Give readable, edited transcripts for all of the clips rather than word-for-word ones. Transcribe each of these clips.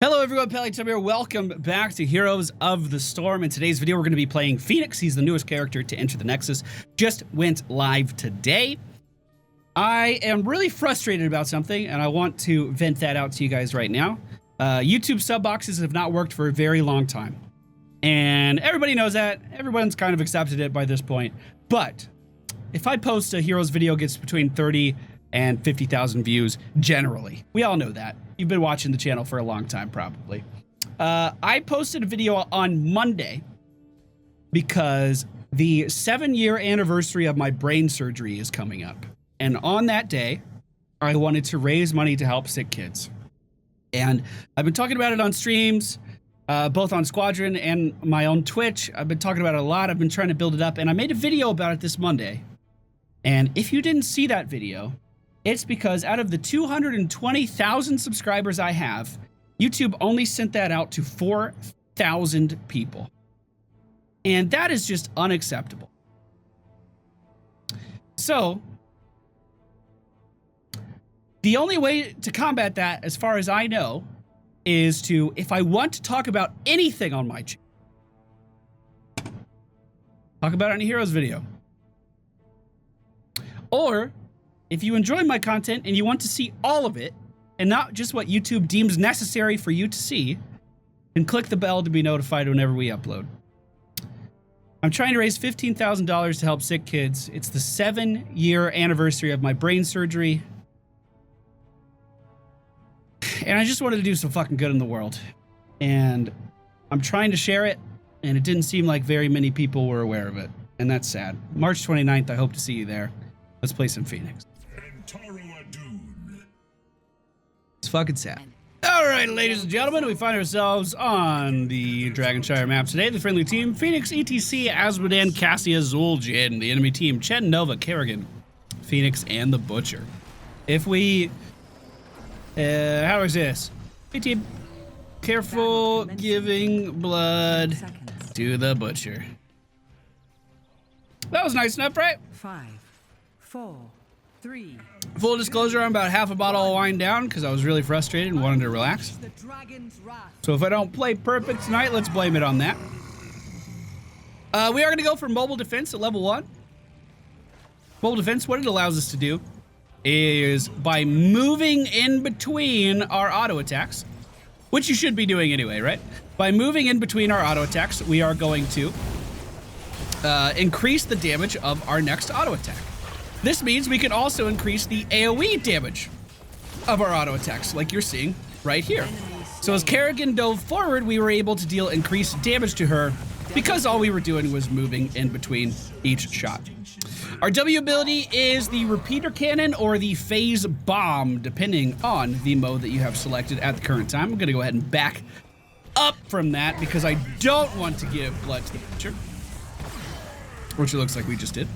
Hello everyone, MFPallytime here. Welcome back to Heroes of the Storm. In today's video, we're going to be playing Fenix. He's the newest character to enter the Nexus. Just went live today. I am really frustrated about something, and I want to vent that out to you guys right now. YouTube sub boxes have not worked for a very long time. And everybody knows that. Everyone's kind of accepted it by this point. But if I post a Heroes video, it gets between 30 and 50,000 views generally. We all know that. You've been watching the channel for a long time, probably. I posted a video on Monday because the 7-year anniversary of my brain surgery is coming up. And on that day, I wanted to raise money to help sick kids. And I've been talking about it on streams, both on Squadron and my own Twitch. I've been talking about it a lot. I've been trying to build it up, and I made a video about it this Monday. And if you didn't see that video, it's because out of the 220,000 subscribers I have, YouTube only sent that out to 4,000 people. And that is just unacceptable. So, the only way to combat that, as far as I know, is to, if I want to talk about anything on my channel, talk about it in a Heroes video. Or, if you enjoy my content and you want to see all of it, and not just what YouTube deems necessary for you to see, then click the bell to be notified whenever we upload. I'm trying to raise $15,000 to help sick kids. It's the 7-year anniversary of my brain surgery. And I just wanted to do some fucking good in the world. And I'm trying to share it, and it didn't seem like very many people were aware of it. And that's sad. March 29th, I hope to see you there. Let's play some Fenix. It's fucking sad. All right, ladies and gentlemen, we find ourselves on the Dragonshire map today. The friendly team, Fenix, ETC, Azmodan, Cassia, Zul'jin. The enemy team, Chen, Nova, Kerrigan, Fenix, and the Butcher. If we... how is this? Hey, team. Careful giving blood to the Butcher. That was nice enough, right? 5, 4, 3. Full disclosure, I'm about half a bottle of wine down because I was really frustrated and wanted to relax. So if I don't play perfect tonight, let's blame it on that. We are going to go for mobile defense at level 1. Mobile defense, what it allows us to do is by moving in between our auto attacks, which you should be doing anyway, right? By moving in between our auto attacks, we are going to increase the damage of our next auto attack. This means we can also increase the AoE damage of our auto attacks, like you're seeing right here. So as Kerrigan dove forward, we were able to deal increased damage to her because all we were doing was moving in between each shot. Our W ability is the repeater cannon or the phase bomb, depending on the mode that you have selected at the current time. I'm gonna go ahead and back up from that because I don't want to give blood to the Butcher, which it looks like we just did.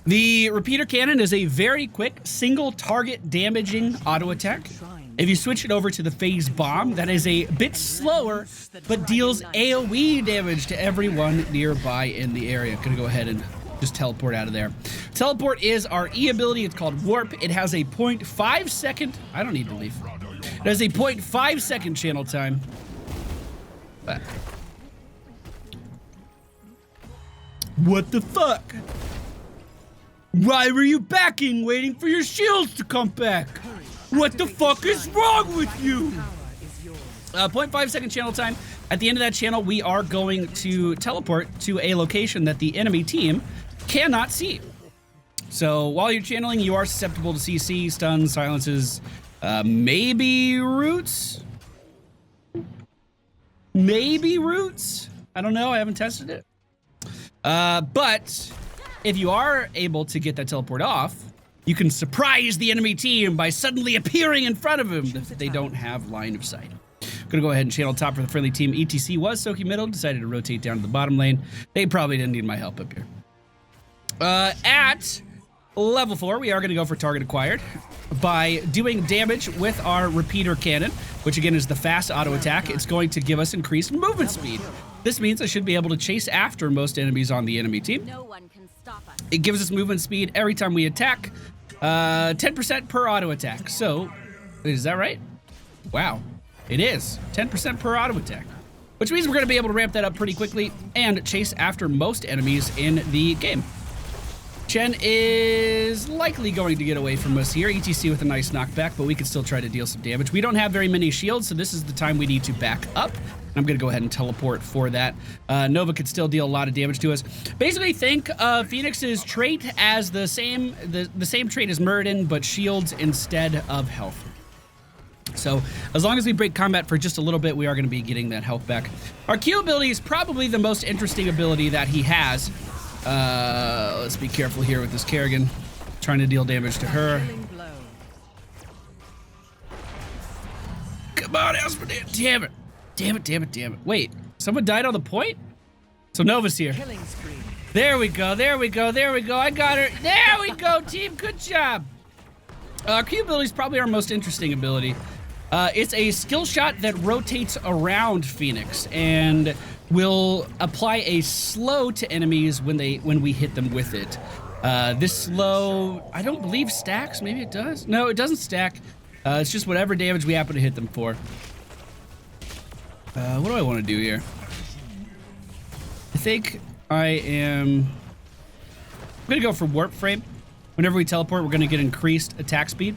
The repeater cannon is a very quick single target damaging auto attack. If you switch it over to the phase bomb, that is a bit slower, but deals AoE damage to everyone nearby in the area. Gonna go ahead and just teleport out of there. Teleport is our E ability. It's called Warp. It has a 0.5 second, I don't need to leave. It has a 0.5 second channel time. What the fuck? Why were you backing, waiting for your shields to come back? What the fuck is wrong with you? 0.5 second channel time. At the end of that channel, we are going to teleport to a location that the enemy team cannot see. So while you're channeling, you are susceptible to CC, stuns, silences, maybe roots? Maybe roots? I don't know, I haven't tested it. But if you are able to get that teleport off, you can surprise the enemy team by suddenly appearing in front of them if they don't have line of sight. I'm gonna go ahead and channel top for the friendly team. ETC was soaking middle, decided to rotate down to the bottom lane. They probably didn't need my help up here. At level 4, we are gonna go for target acquired by doing damage with our repeater cannon, which again is the fast auto attack. It's going to give us increased movement speed. This means I should be able to chase after most enemies on the enemy team. No one can stop us. It gives us movement speed every time we attack, 10% per auto attack. So, is that right? Wow. It is 10% per auto attack, which means we're going to be able to ramp that up pretty quickly and chase after most enemies in the game. Chen is likely going to get away from us here. ETC with a nice knockback, but we can still try to deal some damage. We don't have very many shields, so this is the time we need to back up. I'm going to go ahead and teleport for that. Nova could still deal a lot of damage to us. Basically, think of Phoenix's trait as the same trait as Muradin, but shields instead of health. So as long as we break combat for just a little bit, we are going to be getting that health back. Our Q ability is probably the most interesting ability that he has. Let's be careful here with this Kerrigan. Trying to deal damage to her. Come on, Asmodeus. Damn it. Damn it, damn it, damn it. Wait, someone died on the point? So Nova's here. There we go, there we go, there we go. I got her. There we go, team. Good job. Q ability is probably our most interesting ability. It's a skill shot that rotates around Fenix and will apply a slow to enemies when we hit them with it. This slow, I don't believe stacks. Maybe it does. No, it doesn't stack. It's just whatever damage we happen to hit them for. What do I want to do here? I think I'm gonna go for warp frame. Whenever we teleport, we're gonna get increased attack speed.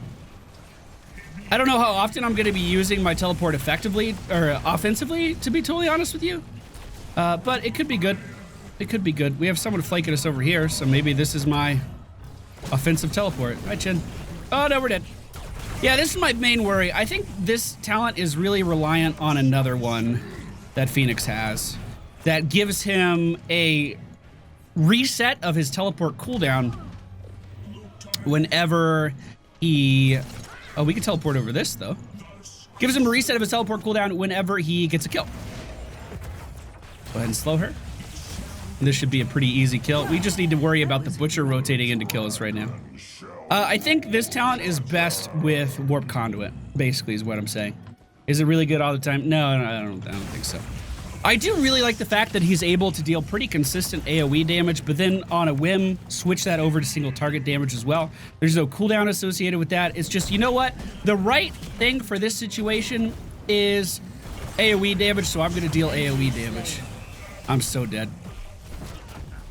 I don't know how often I'm gonna be using my teleport effectively or offensively, to be totally honest with you. But it could be good. It could be good. We have someone flanking us over here, so maybe this is my offensive teleport. Hi, Chin. Oh, no, we're dead. Yeah, this is my main worry. I think this talent is really reliant on another one that Fenix has that gives him a reset of his teleport cooldown whenever he... Oh, we can teleport over this, though. Gives him a reset of his teleport cooldown whenever he gets a kill. Go ahead and slow her. This should be a pretty easy kill. We just need to worry about the Butcher rotating into kills right now. I think this talent is best with Warp Conduit, basically, is what I'm saying. Is it really good all the time? No, I don't think so. I do really like the fact that he's able to deal pretty consistent AoE damage, but then on a whim, switch that over to single target damage as well. There's no cooldown associated with that. It's just, you know what? The right thing for this situation is AoE damage, so I'm going to deal AoE damage. I'm so dead.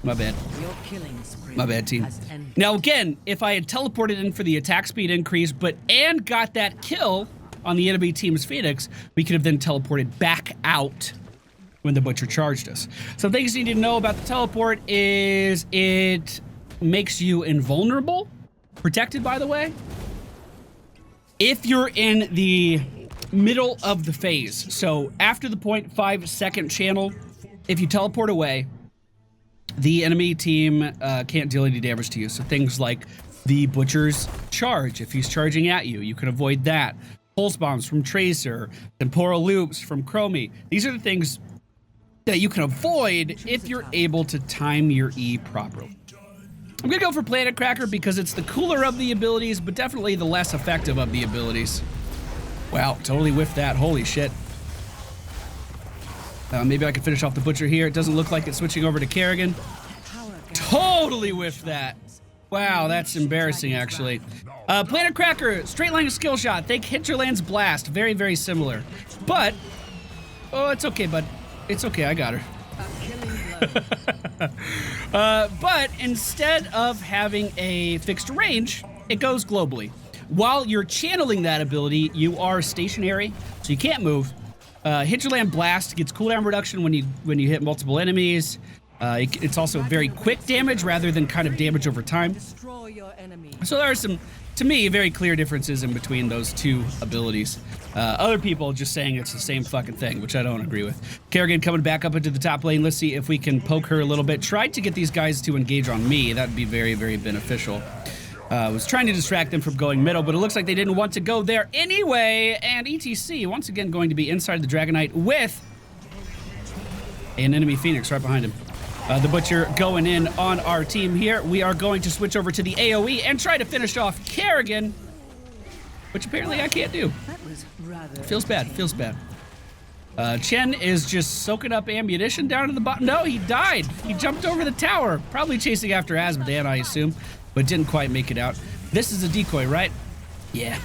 My bad. My bad, team. Now, again, if I had teleported in for the attack speed increase, and got that kill on the enemy team's Fenix, we could have then teleported back out when the Butcher charged us. Some things you need to know about the teleport is it makes you invulnerable, protected, by the way, if you're in the middle of the phase. So after the 0.5 second channel, if you teleport away, the enemy team can't deal any damage to you. So things like the Butcher's charge, if he's charging at you, you can avoid that. Pulse bombs from Tracer, temporal loops from Chromie. These are the things that you can avoid if you're able to time your E properly. I'm gonna go for Planet Cracker because it's the cooler of the abilities, but definitely the less effective of the abilities. Wow, totally whiffed that. Holy shit. Maybe I can finish off the Butcher here. It doesn't look like it's switching over to Kerrigan. Totally whiffed that. Wow, that's embarrassing, actually. Planet Cracker, straight line skill shot. Think Hinterland's Blast. Very, very similar. But, oh, it's okay, bud. It's okay, I got her. But instead of having a fixed range, it goes globally. While you're channeling that ability, you are stationary, so you can't move. Hinterland Blast gets cooldown reduction when you hit multiple enemies. It's also very quick damage rather than kind of damage over time. So there are some, to me, very clear differences in between those two abilities. Other people just saying it's the same fucking thing, which I don't agree with. Kerrigan coming back up into the top lane. Let's see if we can poke her a little bit. Tried to get these guys to engage on me. That would be very, very beneficial. Was trying to distract them from going middle, but it looks like they didn't want to go there anyway. And ETC, once again, going to be inside the Dragonite with an enemy Fenix right behind him. The Butcher going in on our team here. We are going to switch over to the AoE and try to finish off Kerrigan, which apparently I can't do. Feels bad, feels bad. Chen is just soaking up ammunition down to the bottom. No, he died. He jumped over the tower. Probably chasing after Asmodeus, I assume, but didn't quite make it out. This is a decoy, right? Yeah.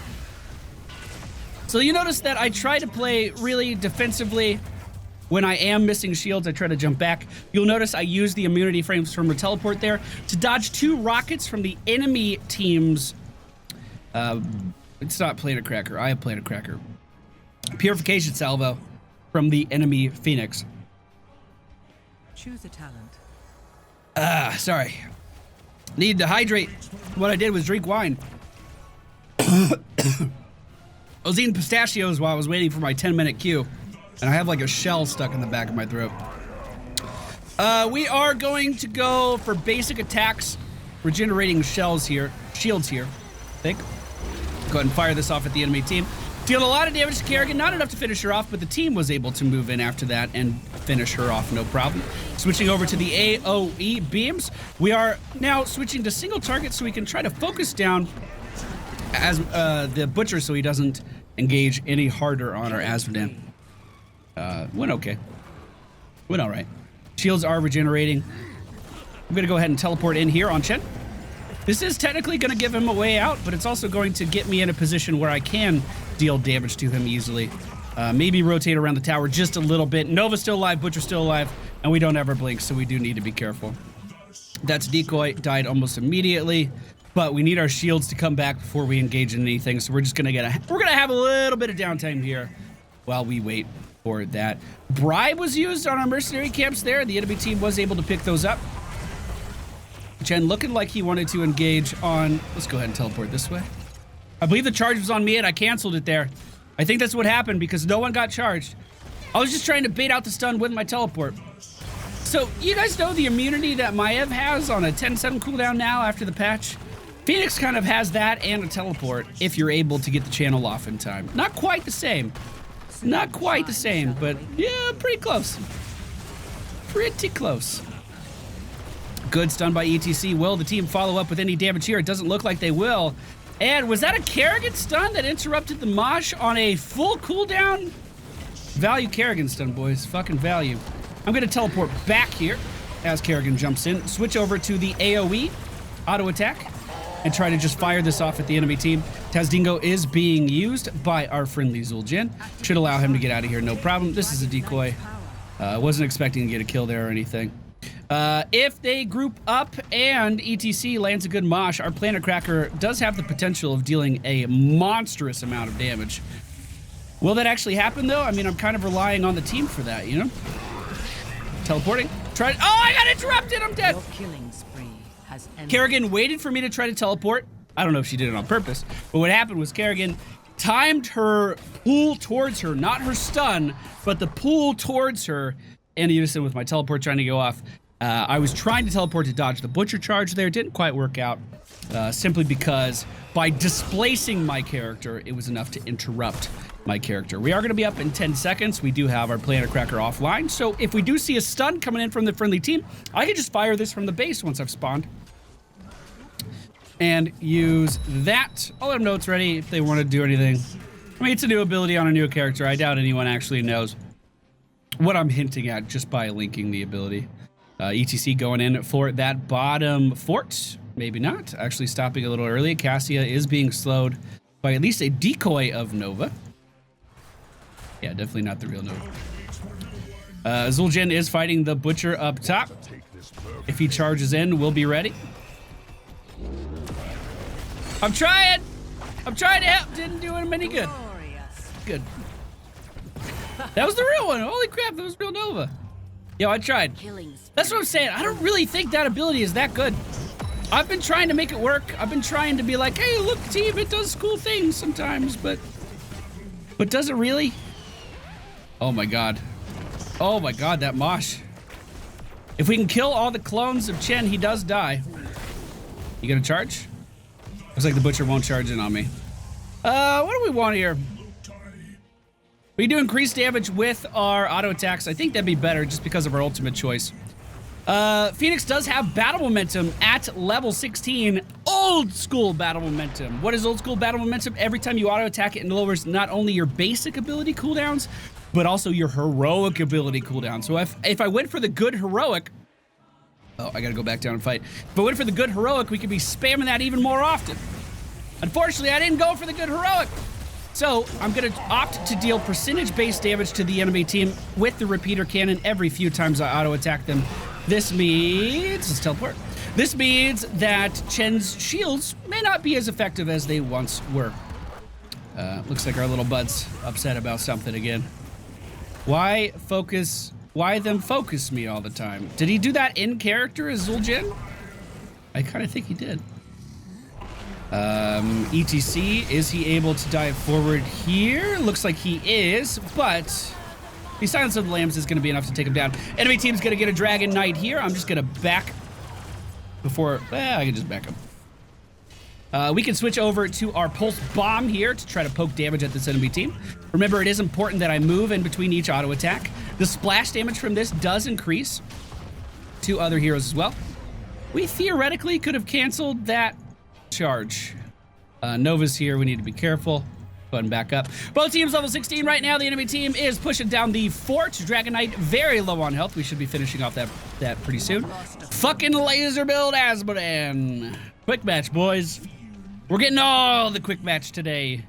So you notice that I try to play really defensively. When I am missing shields, I try to jump back. You'll notice I use the immunity frames from a teleport there to dodge 2 rockets from the enemy team's... it's not Planet Cracker. I have Planet Cracker. Purification salvo from the enemy Fenix. Choose a talent. Sorry. Need to hydrate. What I did was drink wine. I was eating pistachios while I was waiting for my 10-minute queue. And I have like a shell stuck in the back of my throat. We are going to go for basic attacks. Regenerating shields here, I think. Go ahead and fire this off at the enemy team. Deal a lot of damage to Kerrigan, not enough to finish her off, but the team was able to move in after that and finish her off, no problem. Switching over to the AoE beams. We are now switching to single target so we can try to focus down as the Butcher so he doesn't engage any harder on our Asmodan. Went okay. Went all right. Shields are regenerating. I'm gonna go ahead and teleport in here on Chen. This is technically gonna give him a way out, but it's also going to get me in a position where I can deal damage to him easily. Maybe rotate around the tower just a little bit. Nova's still alive, Butcher's still alive, and we don't have our blink, so we do need to be careful. That's decoy, died almost immediately, but we need our shields to come back before we engage in anything, so we're just gonna we're gonna have a little bit of downtime here while we wait for that. Bribe was used on our mercenary camps there. The enemy team was able to pick those up. Chen looking like he wanted to engage on... Let's go ahead and teleport this way. I believe the charge was on me and I canceled it there. I think that's what happened because no one got charged. I was just trying to bait out the stun with my teleport. So you guys know the immunity that Maiev has on a 10-7 cooldown now after the patch? Fenix kind of has that and a teleport if you're able to get the channel off in time. Not quite the same. Not quite the same, but yeah, pretty close. Pretty close. Good stun by ETC. Will the team follow up with any damage here? It doesn't look like they will. And was that a Kerrigan stun that interrupted the mosh on a full cooldown? Value Kerrigan stun, boys. Fucking value. I'm going to teleport back here as Kerrigan jumps in. Switch over to the AoE auto attack and try to just fire this off at the enemy team. Tazdingo is being used by our friendly Zul'jin. Should allow him to get out of here, no problem. This is a decoy. Wasn't expecting to get a kill there or anything. If they group up and ETC lands a good mosh, our Planet Cracker does have the potential of dealing a monstrous amount of damage. Will that actually happen, though? I mean, I'm kind of relying on the team for that, you know? Teleporting. Oh, I got interrupted! I'm dead! Your killing spree has ended. Kerrigan waited for me to try to teleport. I don't know if she did it on purpose, but what happened was Kerrigan timed her pull towards her, not her stun, but the pull towards her, and unison with my teleport trying to go off. I was trying to teleport to dodge the Butcher charge there. Didn't quite work out, simply because by displacing my character, it was enough to interrupt my character. We are going to be up in 10 seconds. We do have our Planet Cracker offline, so if we do see a stun coming in from the friendly team, I can just fire this from the base once I've spawned. And use that. I'll let them know it's ready if they want to do anything. I mean, it's a new ability on a new character. I doubt anyone actually knows what I'm hinting at just by linking the ability. ETC going in for that bottom fort. Maybe not. Actually stopping a little early. Cassia is being slowed by at least a decoy of Nova. Yeah, definitely not the real Nova. Zul'jin is fighting the Butcher up top. If he charges in, we'll be ready. I'm trying to help. Didn't do him any good. Good. That was the real one. Holy crap, that was real Nova. Yo, I tried. That's what I'm saying. I don't really think that ability is that good. I've been trying to make it work. I've been trying to be like, hey, look, team, it does cool things sometimes, but does it really? Oh my god. Oh my god, that mosh. If we can kill all the clones of Chen, he does die. You gonna charge? Looks like the Butcher won't charge in on me. What do we want here? We do increase damage with our auto attacks. I think that'd be better just because of our ultimate choice. Fenix does have battle momentum at level 16. Old school battle momentum. What is old school battle momentum? Every time you auto attack, it lowers not only your basic ability cooldowns, but also your heroic ability cooldown. So if I went for the good heroic, oh, I gotta go back down and fight. If I went for the good heroic, we could be spamming that even more often. Unfortunately, I didn't go for the good heroic. So I'm going to opt to deal percentage-based damage to the enemy team with the repeater cannon every few times I auto-attack them. This means... Let's teleport. This means that Chen's shields may not be as effective as they once were. Looks like our little bud's upset about something again. Why them focus me all the time? Did he do that in character as Zul'jin? I kind of think he did. ETC, is he able to dive forward here? Looks like he is, but the Silence of the Lambs is going to be enough to take him down. Enemy team's going to get a Dragon Knight here. I'm just going to back before... I can just back him. We can switch over to our Pulse Bomb here to try to poke damage at this enemy team. Remember, it is important that I move in between each auto attack. The splash damage from this does increase to other heroes as well. We theoretically could have canceled that charge. Nova's here. We need to be careful. Go ahead and back up. Both teams level 16 right now. The enemy team is pushing down the fort. Dragon Knight very low on health. We should be finishing off that pretty soon. Fucking laser build Asmodan. Quick match, boys. We're getting all the quick match today.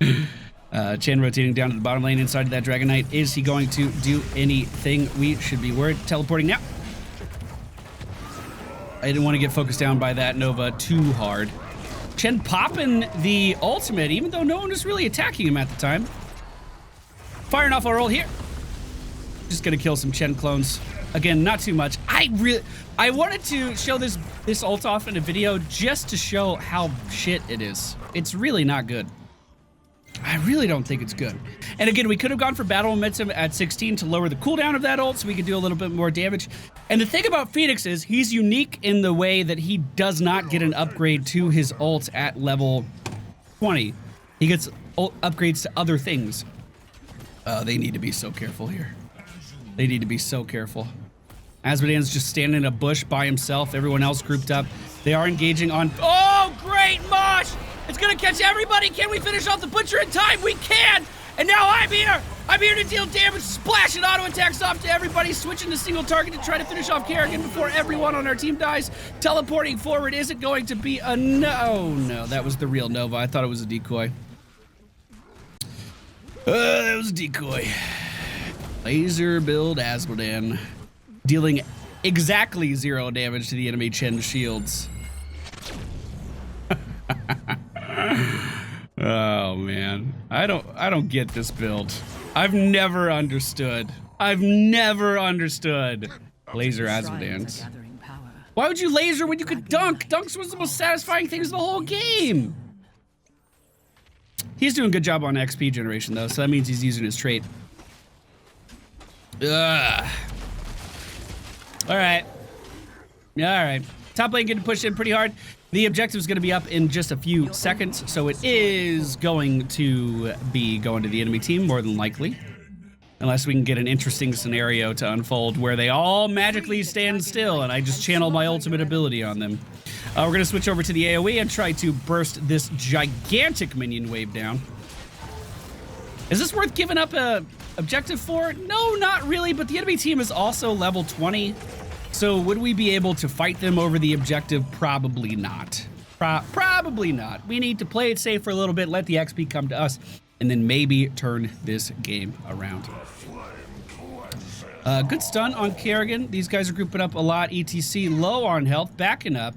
Chen rotating down to the bottom lane inside of that Dragon Knight. Is he going to do anything? We should be worried. Teleporting now. I didn't want to get focused down by that Nova too hard. Chen popping the ultimate, even though no one was really attacking him at the time. Firing off our ult here. Just gonna kill some Chen clones. Again, not too much. I wanted to show this ult off in a video just to show how shit it is. It's really not good. I really don't think it's good. And again, we could have gone for battle momentum at 16 to lower the cooldown of that ult so we could do a little bit more damage. And the thing about Fenix is he's unique in the way that he does not get an upgrade to his ult at level 20. He gets upgrades to other things. They need to be so careful here. They need to be so careful. Asmodan's just standing in a bush by himself. Everyone else grouped up. They are engaging on... Oh, great Mosh! It's gonna catch everybody. Can we finish off the Butcher in time? We can! And now I'm here! I'm here to deal damage, splashing auto attacks off to everybody, switching to single target to try to finish off Kerrigan before everyone on our team dies. Teleporting forward. Is it going to be a no? Oh, no, that was the real Nova. I thought it was a decoy. That was a decoy. Laser build Asmodan. Dealing exactly 0 damage to the enemy Chen shields. Oh man, I don't get this build. I've never understood. Laser Asmodans. Why would you laser when you could dunk? Dunks was the most satisfying things in the whole game. He's doing a good job on XP generation though, so that means he's using his trait. Ugh. All right. Top lane getting pushed in pretty hard. The objective is going to be up in just a few seconds, so it is going to be going to the enemy team more than likely. Unless we can get an interesting scenario to unfold where they all magically stand still and I just channel my ultimate ability on them. We're going to switch over to the AoE and try to burst this gigantic minion wave down. Is this worth giving up a objective for? No, not really, but the enemy team is also level 20. So would we be able to fight them over the objective? Probably not. Probably not. We need to play it safe for a little bit, let the XP come to us, and then maybe turn this game around. Good stun on Kerrigan. These guys are grouping up a lot. ETC low on health, backing up.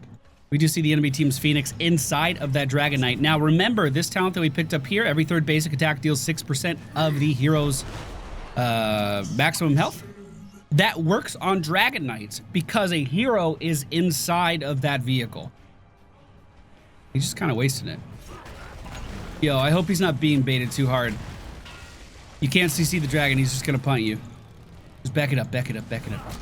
We do see the enemy team's Fenix inside of that Dragon Knight. Now remember, this talent that we picked up here, every third basic attack deals 6% of the hero's maximum health. That works on Dragon Knights because a hero is inside of that vehicle. He's just kind of wasting it. Yo, I hope he's not being baited too hard. You can't CC the dragon, he's just gonna punt you. Just back it up, back it up, back it up.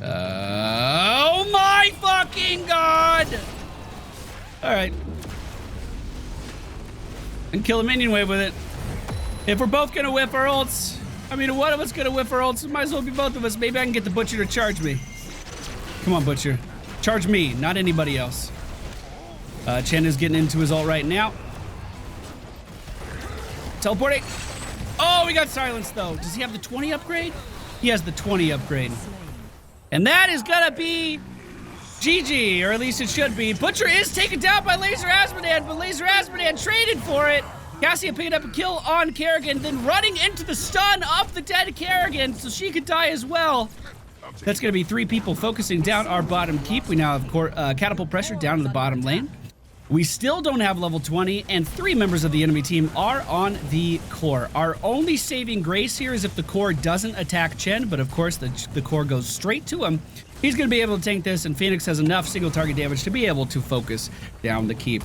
Oh my fucking god! Alright. And kill a minion wave with it. If we're both gonna whiff our ults, I mean, one of us gonna whiff our ults, it might as well be both of us. Maybe I can get the Butcher to charge me. Come on, Butcher. Charge me, not anybody else. Chen is getting into his ult right now. Teleporting. Oh, we got silenced though. Does he have the 20 upgrade? He has the 20 upgrade. And that is gonna be GG, or at least it should be. Butcher is taken down by Laser Asmodan, but Laser Asmodan traded for it. Cassia picking up a kill on Kerrigan, then running into the stun of the dead Kerrigan, so she could die as well. That's going to be 3 people focusing down our bottom keep. We now have catapult pressure down to the bottom lane. We still don't have level 20, and 3 members of the enemy team are on the core. Our only saving grace here is if the core doesn't attack Chen, but of course the core goes straight to him. He's going to be able to tank this, and Fenix has enough single target damage to be able to focus down the keep.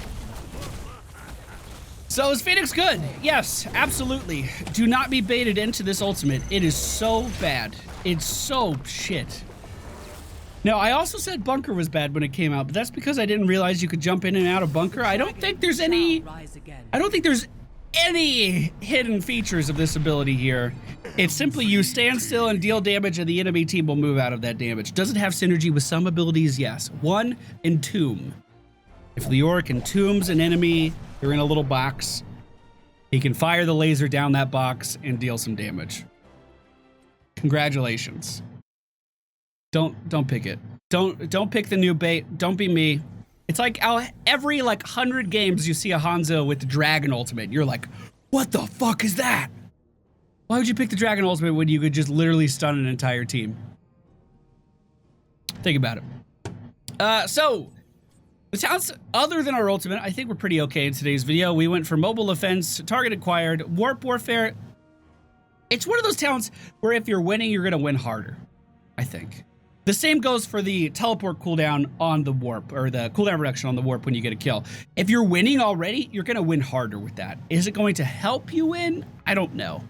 So is Fenix good? Yes, absolutely. Do not be baited into this ultimate. It is so bad. It's so shit. Now, I also said bunker was bad when it came out, but that's because I didn't realize you could jump in and out of bunker. I don't think there's any hidden features of this ability here. It's simply you stand still and deal damage, and the enemy team will move out of that damage. Does it have synergy with some abilities? Yes. 1, Entomb. If Leoric entombs an enemy, they're in a little box. He can fire the laser down that box and deal some damage. Congratulations. Don't pick it. Don't pick the new bait. Don't be me. It's like every 100 games you see a Hanzo with the Dragon Ultimate. You're like, what the fuck is that? Why would you pick the Dragon Ultimate when you could just literally stun an entire team? Think about it. So the talents other than our ultimate, I think we're pretty okay in today's video. We went for mobile offense, target acquired, warp warfare. It's one of those talents where if you're winning, you're gonna win harder, I think. The same goes for the teleport cooldown on the warp, or the cooldown reduction on the warp when you get a kill. If you're winning already, you're going to win harder with that. Is it going to help you win? I don't know.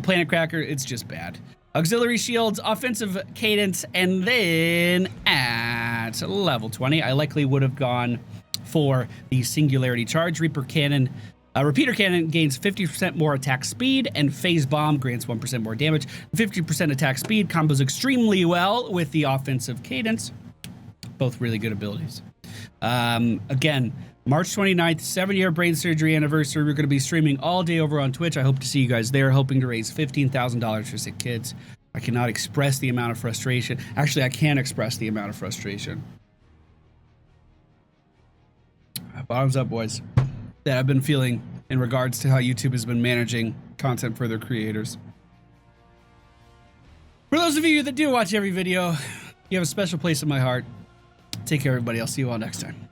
Planet Cracker, it's just bad. Auxiliary shields, offensive cadence, and then at level 20, I likely would have gone for the singularity charge. Reaper Cannon. Repeater Cannon gains 50% more attack speed, and Phase Bomb grants 1% more damage. 50% attack speed combos extremely well with the offensive cadence. Both really good abilities. Again, March 29th, 7-year brain surgery anniversary. We're going to be streaming all day over on Twitch. I hope to see you guys there, hoping to raise $15,000 for sick kids. I cannot express the amount of frustration. Actually, I can express the amount of frustration. Bottoms up, boys. That I've been feeling in regards to how YouTube has been managing content for their creators. For those of you that do watch every video, you have a special place in my heart. Take care, everybody. I'll see you all next time.